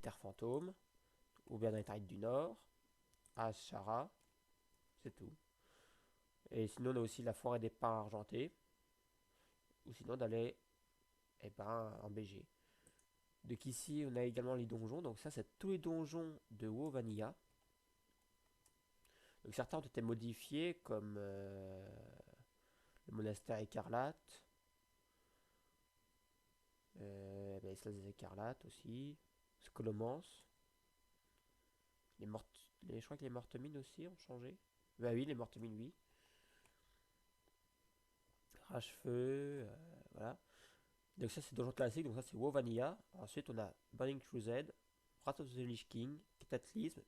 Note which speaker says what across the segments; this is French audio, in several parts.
Speaker 1: terres fantômes, ou bien dans les Terrils du Nord, à Ashara, c'est tout. Et sinon, on a aussi la forêt des pins argentés, ou sinon d'aller en BG. Donc ici, on a également les donjons. Donc ça, c'est tous les donjons de WoW Vanilla. Donc certains ont été modifiés, comme le monastère écarlate, les Slaves écarlates aussi, Scolomance, les mortes, je crois que les mortemines aussi ont changé. Bah oui, les mortemines, oui. Rage-feu, voilà. Donc ça, c'est donjon classique, donc ça, c'est WoW Vanilla. Ensuite, on a Burning Crusade, Wrath of the Lich King, Cataclysm,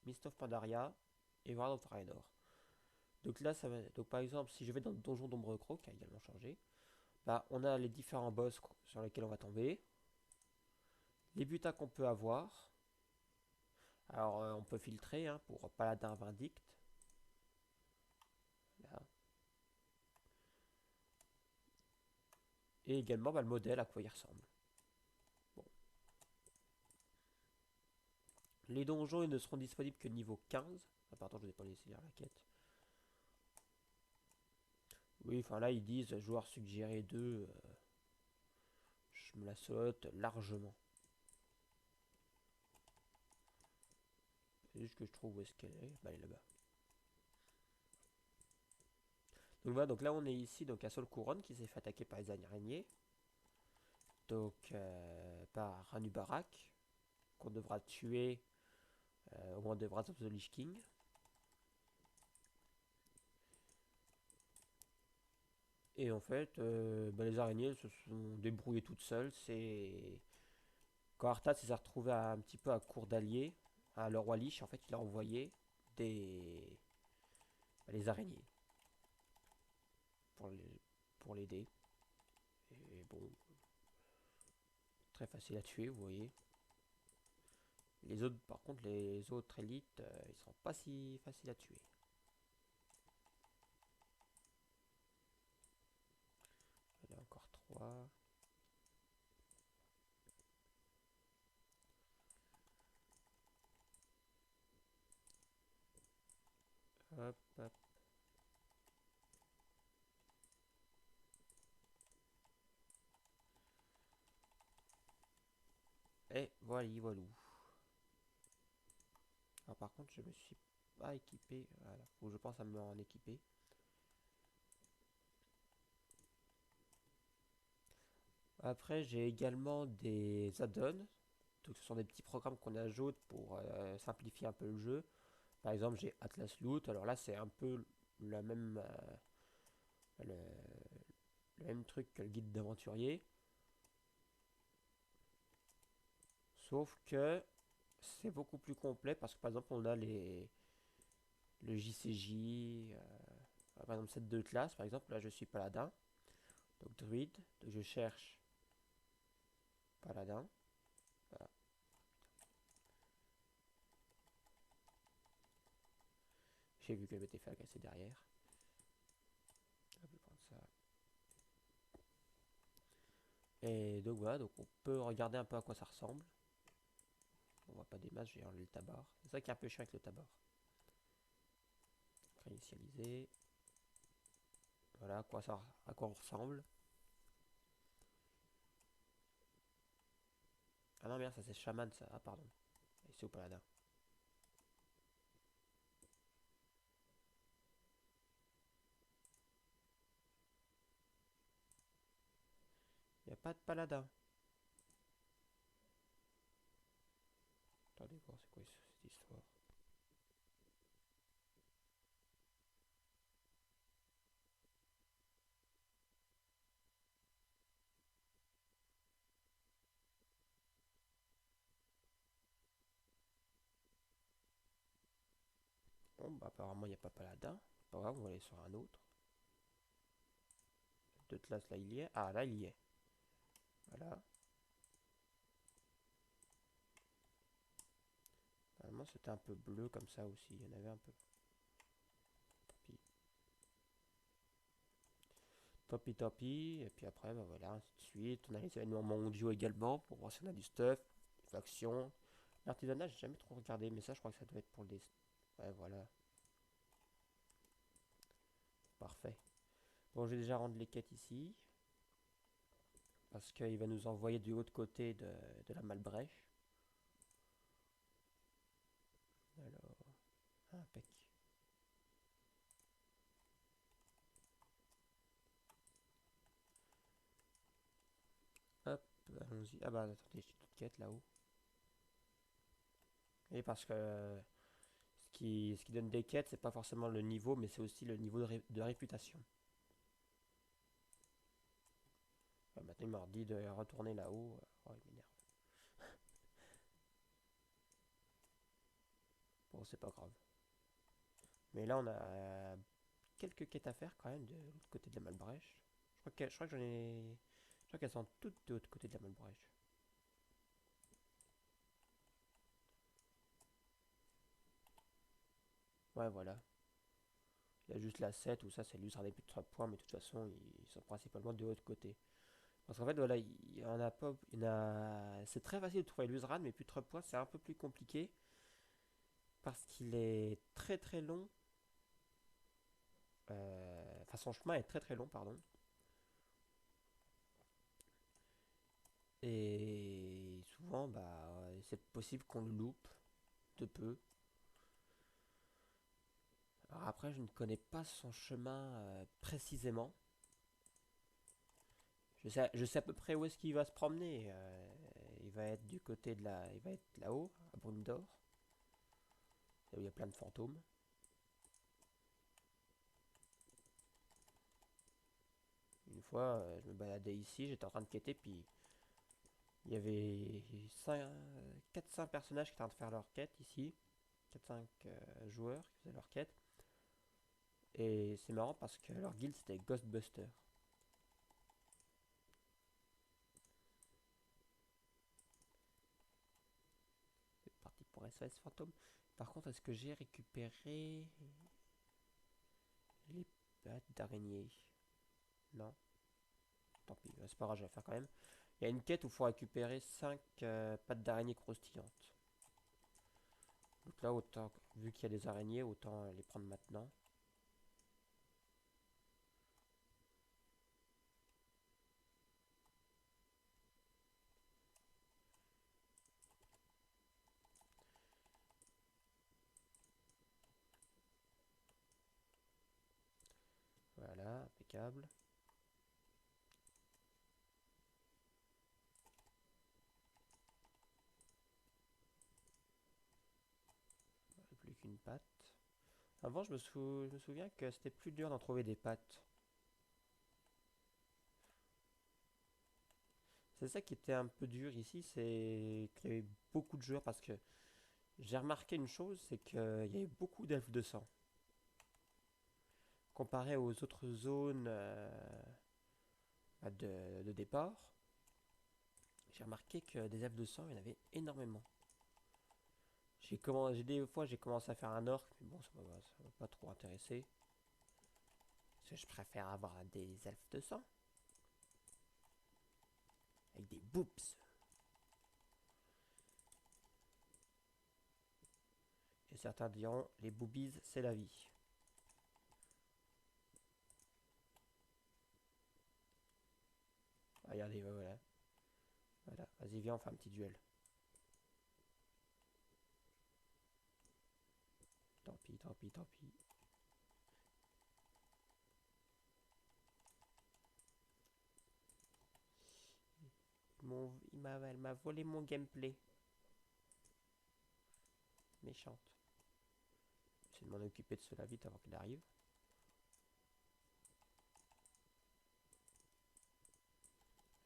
Speaker 1: Mist of Pandaria et World of Draenor. Donc là, donc par exemple, si je vais dans le donjon d'Ombre Croc, qui a également changé, bah, on a les différents boss sur lesquels on va tomber, les butins qu'on peut avoir. Alors, on peut filtrer hein, pour Paladin Vindicte. Là. Et également bah, le modèle à quoi il ressemble. Bon. Les donjons ils ne seront disponibles que niveau 15. Ah, pardon, je ne vous ai pas laissé lire la quête. Oui, enfin là, ils disent joueur suggéré 2. Je me la saute largement. C'est juste que je trouve où est-ce qu'elle est. Bah, elle est là-bas. Donc voilà, donc là on est ici donc à Sol Couronne qui s'est fait attaquer par les araignées. Donc par Ranubarak qu'on devra tuer au moment de Wrath of the Lich King. Et en fait, bah, les araignées se sont débrouillées toutes seules. C'est quand Arthas s'est retrouvé un petit peu à court d'alliés à le roi Lich, en fait, il a envoyé des bah, les araignées pour pour l'aider. Et bon, très facile à tuer, vous voyez. Les autres, par contre, les autres élites, ils sont pas si faciles à tuer. Il y en a encore 3. Hop, hop. Et voilà, voilà. Alors par contre, je me suis pas équipé. Voilà, faut que je pense à me en équiper. Après, j'ai également des add-ons. Donc, ce sont des petits programmes qu'on ajoute pour simplifier un peu le jeu. Par exemple, j'ai Atlas Loot. Alors là, c'est un peu la même, le même truc que le guide d'aventurier. Sauf que c'est beaucoup plus complet parce que par exemple, on a le JCJ. Par exemple, cette deux classes. Par exemple, là, je suis paladin. Donc, druide. Donc, je cherche paladin. Voilà. J'ai vu qu'elle m'était fait agresser derrière. On peut prendre ça. Et donc voilà, donc on peut regarder un peu à quoi ça ressemble. On voit pas des masses, j'ai enlevé le tabar. C'est ça qui est un peu chiant avec le tabar. Réinitialiser. Voilà à quoi on ressemble. Ah non merde, ça c'est chaman ça. Ah pardon. Et c'est au paladin. Il n'y a pas de paladin. Attendez voir c'est quoi cette histoire. Bon bah apparemment il n'y a pas paladin. Pas grave, on va aller sur un autre. Deux classes là il y est. Ah là il y est. Voilà. Normalement c'était un peu bleu comme ça aussi. Il y en avait un peu. Tant Topi. Et puis après, bah voilà, ainsi de suite. On a les événements mondiaux également pour voir si on a du stuff, des factions. L'artisanat, j'ai jamais trop regardé, mais ça, je crois que ça doit être pour les... Ouais, voilà. Parfait. Bon, je vais déjà rendre les quêtes ici. Parce qu'il va nous envoyer du autre côté de la Malbrèche. Alors, impec. Hop, allons-y. Ah bah attendez, j'ai d'autres quêtes là-haut. Et parce que ce qui donne des quêtes, c'est pas forcément le niveau, mais c'est aussi le niveau de réputation. Ouais, maintenant, il m'a dit de retourner là-haut. Oh, il m'énerve. Bon, c'est pas grave. Mais là, on a quelques quêtes à faire quand même de l'autre côté de la Malbrèche. Je crois que j'en ai. Je crois qu'elles sont toutes de l'autre côté de la Malbrèche. Ouais, voilà. Il y a juste la 7 où ça, c'est l'usine des plus de 3 points, mais de toute façon, ils sont principalement de l'autre côté. Parce qu'en fait, voilà, il y en a pas. C'est très facile de trouver l'Uzran, mais plus de 3 points, c'est un peu plus compliqué. Parce qu'il est très très long. Enfin, son chemin est très très long, pardon. Et souvent, bah, c'est possible qu'on le loupe de peu. Alors après, je ne connais pas son chemin précisément. Je sais à peu près où est-ce qu'il va se promener. Il va être du côté de la. Il va être là-haut, à Brume d'Or. Là où il y a plein de fantômes. Une fois, je me baladais ici, j'étais en train de quêter, puis il y avait 4-5 personnages qui étaient en train de faire leur quête ici. 4-5 joueurs qui faisaient leur quête. Et c'est marrant parce que leur guild c'était Ghostbuster. C'est parti pour SOS Fantôme. Par contre, est-ce que j'ai récupéré les pattes d'araignée? Non. Tant pis, c'est pas grave, je vais la faire quand même. Il y a une quête où il faut récupérer 5 pattes d'araignée croustillantes. Donc là, autant, vu qu'il y a des araignées, autant les prendre maintenant. Voilà, impeccable. Plus qu'une patte. Avant, je me souviens que c'était plus dur d'en trouver des pattes. C'est ça qui était un peu dur ici, c'est qu'il y avait beaucoup de joueurs parce que j'ai remarqué une chose, c'est qu'il y avait beaucoup d'elfes de sang. Comparé aux autres zones de départ, j'ai remarqué que des elfes de sang, il y en avait énormément. Des fois, j'ai commencé à faire un orc, mais bon, ça m'a pas trop intéressé. Parce que je préfère avoir des elfes de sang avec des boobs. Et certains diront, les boobies, c'est la vie. Regardez, voilà. Voilà, vas-y, viens, on fait un petit duel. Tant pis, tant pis, tant pis. Elle m'a volé mon gameplay. Méchante. J'essaie de m'en occuper de cela vite avant qu'il arrive.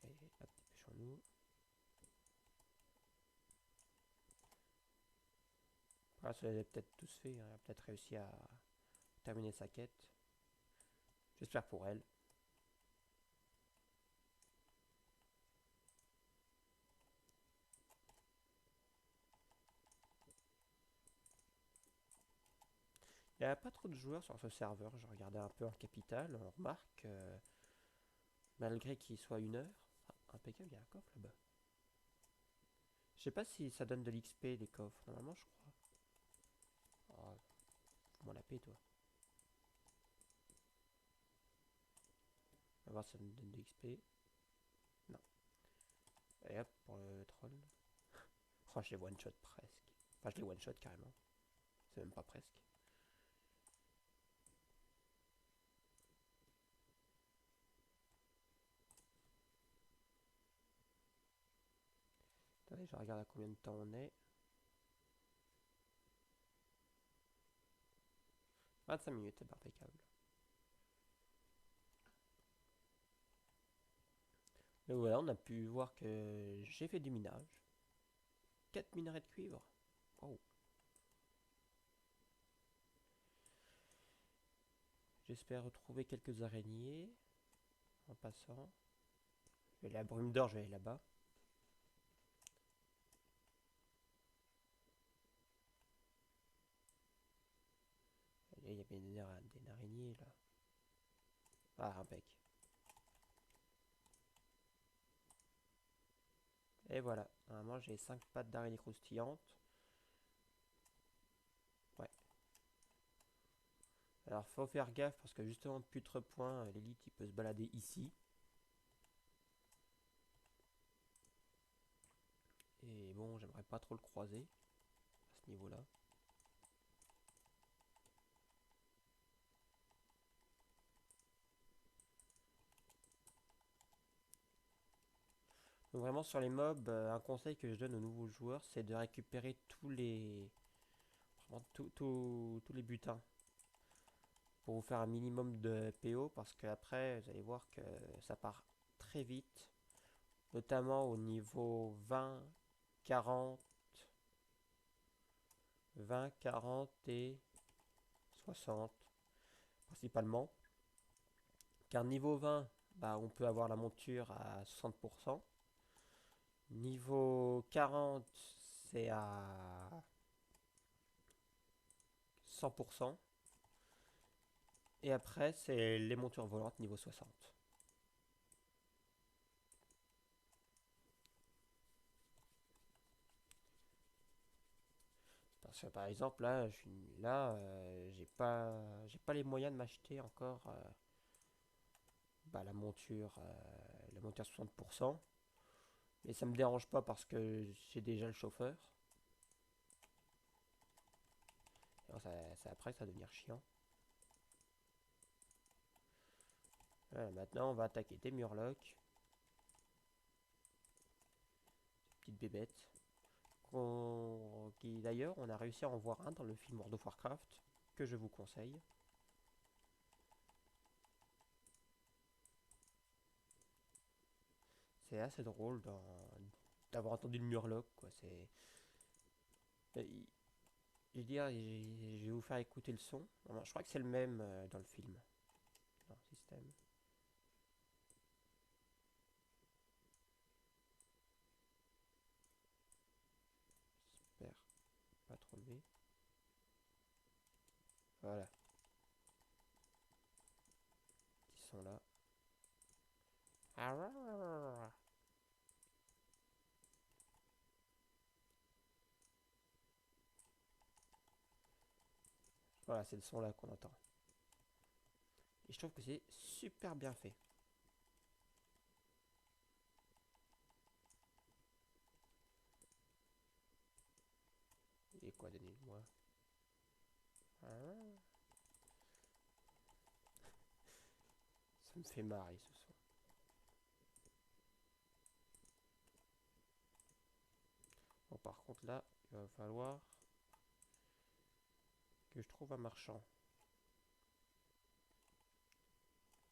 Speaker 1: Et hop, dépêchons-nous. Voilà, ça les a peut-être tous fait. Hein. Elle a peut-être réussi à terminer sa quête. J'espère pour elle. Il n'y a pas trop de joueurs sur ce serveur. Je regardais un peu en capital. On remarque, malgré qu'il soit 1 heure, impeccable, il y a un coffre là-bas. Je sais pas si ça donne de l'XP les coffres. Normalement, je crois. Oh, fous-moi la paix, toi. On va voir si ça me donne de l'XP. Non. Et hop, pour le troll. Oh, je les one-shot presque. Enfin, je les one-shot carrément. C'est même pas presque. Attendez, je regarde à combien de temps on est. 25 minutes, c'est impeccable. Et voilà, on a pu voir que j'ai fait du minage. 4 minerais de cuivre. Oh. J'espère retrouver quelques araignées en passant. Je vais aller à Brume d'Or, je vais aller là-bas. Il y a bien des araignées là. Ah, impec. Et voilà, normalement j'ai 5 pattes d'araignée croustillantes. Ouais. Alors faut faire gaffe parce que justement Putrepoint, l'élite il peut se balader ici. Et bon, j'aimerais pas trop le croiser à ce niveau-là. Donc vraiment sur les mobs, un conseil que je donne aux nouveaux joueurs, c'est de récupérer vraiment tous les butins pour vous faire un minimum de PO parce qu'après vous allez voir que ça part très vite, notamment au niveau 20, 40, 20, 40 et 60 principalement. Car niveau 20, bah, on peut avoir la monture à 60%. Niveau 40, c'est à 100%. Et après, c'est les montures volantes niveau 60. Parce que par exemple, là, j'ai pas les moyens de m'acheter encore bah, la monture 60%. Mais ça me dérange pas parce que j'ai déjà le chauffeur. Alors après ça va devenir chiant. Voilà, maintenant on va attaquer des murlocs. Petite bébête. Qui d'ailleurs on a réussi à en voir un dans le film World of Warcraft. Que je vous conseille. C'est assez drôle d'avoir entendu le murloc. Quoi. Euh, Je vais vous faire écouter le son. Je crois que c'est le même dans le film. Dans le système. J'espère pas trop levé. Voilà. Ils sont là. Voilà, c'est le son là qu'on entend. Et je trouve que c'est super bien fait. Et quoi, donnez-moi. Ça me fait marrer ce son. Bon, par contre là, il va falloir que je trouve un marchand.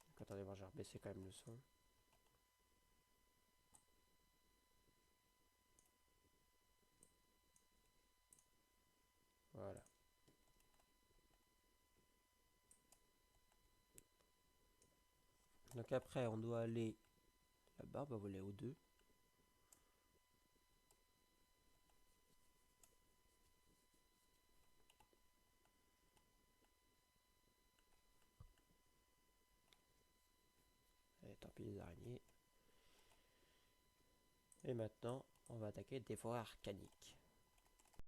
Speaker 1: Donc, attendez voir, j'ai rebaissé quand même le son. Voilà. Donc après, on doit aller là-bas, bah, vous allez au 2. Allez, tant pis les araignées. Et maintenant, on va attaquer des forêts arcaniques.